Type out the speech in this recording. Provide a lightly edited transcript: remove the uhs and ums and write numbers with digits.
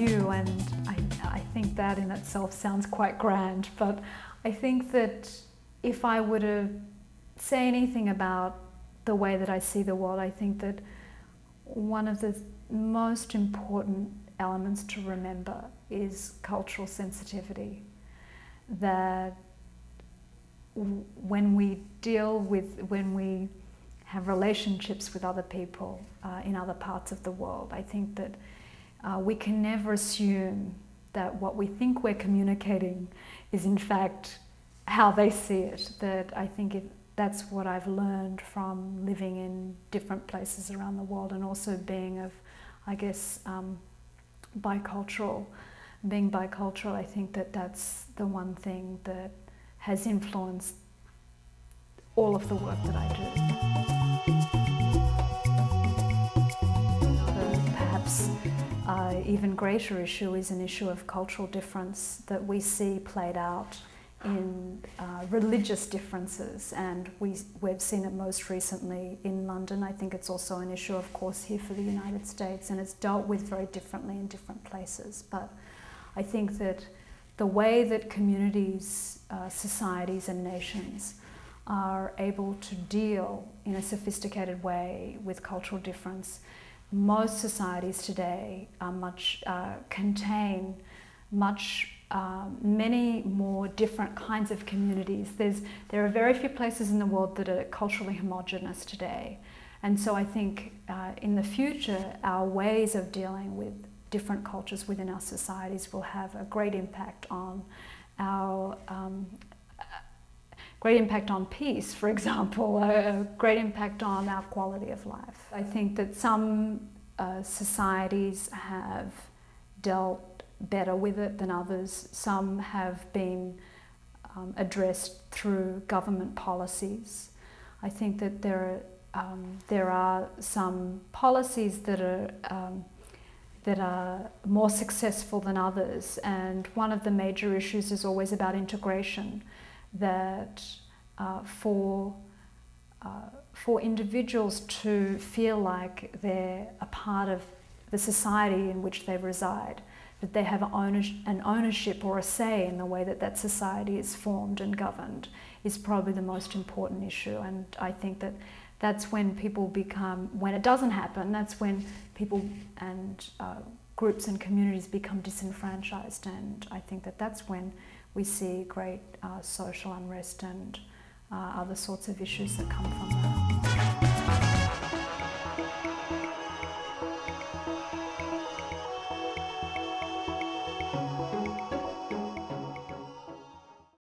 new, and I think that in itself sounds quite grand, but I think that if I were to say anything about the way that I see the world, I think that one of the most important elements to remember is cultural sensitivity. That when we have relationships with other people in other parts of the world, I think that we can never assume that what we think we're communicating is in fact how they see it. That I think that's what I've learned from living in different places around the world, and also being of, I guess, bicultural. Being bicultural, I think that that's the one thing that has influenced all of the work that I do. Perhaps even greater issue is an issue of cultural difference that we see played out in religious differences, and we've seen it most recently in London. I think it's also an issue, of course, here for the United States, and it's dealt with very differently in different places. But I think that the way that communities, societies and nations are able to deal in a sophisticated way with cultural difference, most societies today are contain many more different kinds of communities. There are very few places in the world that are culturally homogenous today. And so I think in the future, our ways of dealing with different cultures within our societies will have a great impact on our great impact on peace, for example, a great impact on our quality of life. I think that some societies have dealt better with it than others. Some have been addressed through government policies. I think that there are some policies that are more successful than others, and one of the major issues is always about integration. That for individuals to feel like they're a part of the society in which they reside, that they have an ownership or a say in the way that that society is formed and governed, is probably the most important issue. And I think that that's when people when it doesn't happen, that's when people and groups and communities become disenfranchised. And I think that that's when we see great social unrest and other sorts of issues that come from that.